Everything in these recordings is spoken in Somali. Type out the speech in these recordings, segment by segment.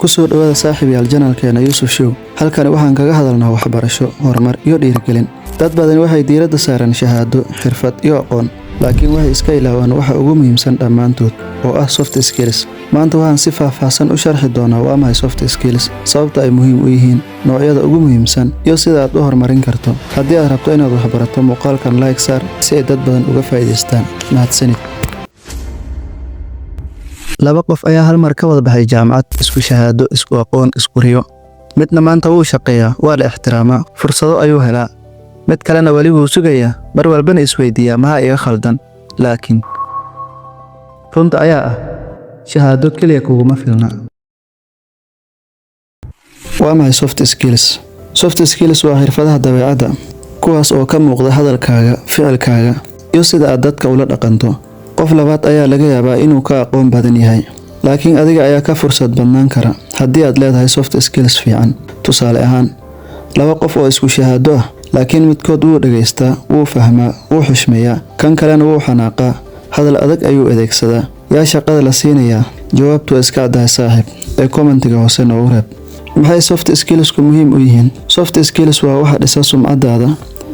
kusoo dhawaada saaxiibayaal janaalkeena Yusuf Show. halkan waxaan kaga hadalnaa waxbarasho, horumar iyo dhiirigelin. dad badan waxay diiradda saaraan shahaado, xirfad iyo aqoon, laakiin waxay iska ilaawaan waxa ugu muhiimsan dhammaantood oo ah soft skills. maanta waxaan si faahfaahsan u sharxi doonaa waa maxay soft skills, sababta ay muhiim u yihiin, noocyada ugu muhiimsan iyo sida aad u horumarin karto. haddii aad rabto inaad wax barato, muuqaalkan like saar si ay dad badan uga faa'iidaystaan. mahadsanid. laba qof ayaa hal mar ka wada baxay jaamacad, isku shahaado, isku aqoon, isku riyo. midna maanta wuu shaqeeyaa, waa la ixtiraamaa, fursado ayuu helaa. mid kalena wali wuu sugayaa, mar walbana isweydiiyaa maxaa iga khaldan. laakiin runta ayaa ah, shahaado keliya kuguma filna. waa maxay soft skills? soft skills waa xirfadaha dabeecadda, kuwaas oo ka muuqda hadalkaaga, ficilkaaga iyo sida aad dadka ula dhaqanto. qof labaad ayaa laga yaabaa inuu ka aqoon badan yahay, laakiin adiga ayaa ka fursad badnaan kara haddii aad leedahay soft skills fiican. tusaale ahaan, laba qof oo isku shahaado ah, laakiin midkood wuu dhageystaa, wuu fahmaa, wuu xushmeeyaa, kan kalena wuu xanaaqaa, hadal adag ayuu adeegsadaa. yaa shaqada la siinayaa? jawaabtu waa iska caddahay saaxiib, ee commentiga hoose noogu reeb. maxay soft skillsku muhiim u yihiin? soft skills waa waxa dhisa sumcadaada.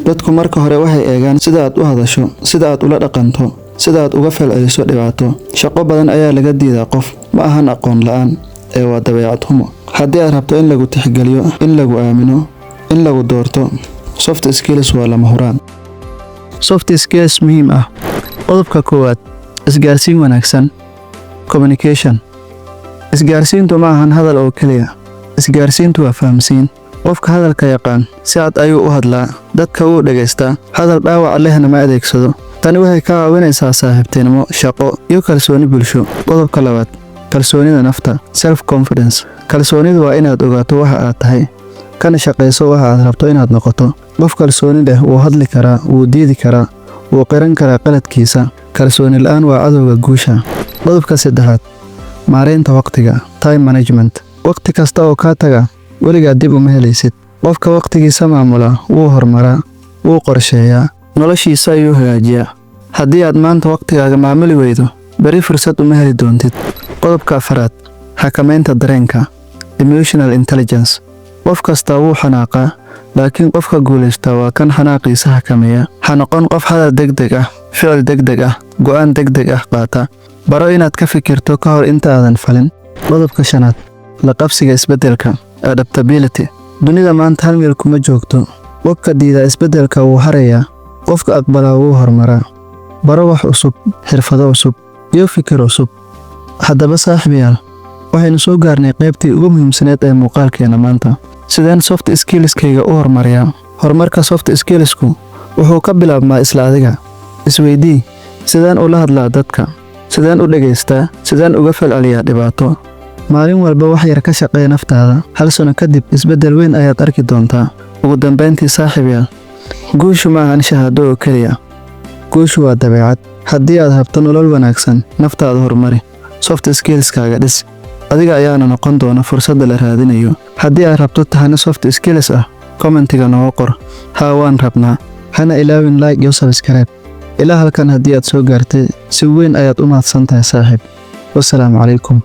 dadku marka hore waxay eegaan sida aad u hadasho, sida aad ula dhaqanto, sida aad uga falceliso dhibaato. shaqo badan ayaa laga diidaa qof ma ahan aqoon la'aan, ee waa dabeecad xumo. haddii aad rabto in lagu tixgeliyo, in lagu aamino, in lagu doorto, soft skills waa lama huraan. soft skills muhiim ah. qodobka koowaad, isgaarsiin wanaagsan, communication. isgaarsiintu ma ahan hadal oo keliya, isgaarsiintu waa fahamsiin. qofka hadalka yaqaan si cad ayuu u hadlaa, dadka wuu dhageystaa, hadal dhaawac lehna ma adeegsado. tani waxay ka caawinaysaa saaxiibtinimo, shaqo iyo kalsooni bulsho. qodobka labaad, kalsoonida nafta, self confidence. kalsoonidu waa inaad ogaato waxa aad tahay, kana shaqayso waxa aad rabto inaad noqoto. qof kalsooni leh wuu hadli karaa, wuu diidi karaa, wuu qiran karaa qaladkiisa. kalsooni la'aan waa cadowga guusha. qodobka saddexaad, maareynta waqtiga, time management. waqti kasta oo kaa taga weligaa dib uma helaysid. qofka waqtigiisa maamula wuu horumaraa, wuu qorsheeyaa, noloshiisa ayuu hagaajiyaa. haddii aad maanta waqtigaaga maamuli weydo, beri fursad uma heli doontid. qodobka afaraad, xakamaynta dareenka, emotional intelligence. qof kasta wuu xanaaqaa, laakiin qofka guulaysta waa kan xanaaqiisa xakameeya. ha noqon qof hadal degdeg ah, ficil degdeg ah, go'aan degdeg ah qaata. baro inaad ka fikirto ka hor inta aadan falin. qodobka shanaad, la qabsiga isbeddelka, adaptability. dunida maanta hal meel kuma joogto. qofka diida isbeddelka wuu harayaa, qofka aqbalaa wuu horumaraa. baro wax cusub, xirfado cusub iyo fikir cusub. haddaba saaxiibayaal, waxaynu soo gaarnay qaybtii ugu muhiimsaneed ee muuqaalkeena maanta. sideen soft skillskayga u horumariyaa? horumarka soft skillsku wuxuu ka bilaabmaa isla adiga. isweydii, sideen ula hadlaa dadka, sideen u dhageystaa, sideen uga falceliyaa dhibaato. maalin walba wax yar ka shaqee naftaada. hal sano kadib isbeddel weyn ayaad arki doontaa. ugu dambayntii saaxiibayaal, guushu ma ahan shahaado oo keliya, guushu waa dabeecad. haddii aad rabto nolol wanaagsan, naftaada horumari, soft skillskaaga dhis, adiga ayaana noqon doona fursadda la raadinayo. haddii aad rabto tahana soft skills ah, commentiga nooga qor haa waan rabnaa. hana ilaawin like iyo subscribe. ilaa halkan haddii aad soo gaartay, si weyn ayaad u mahadsan tahay saaxiib. wassalaamu calaykum.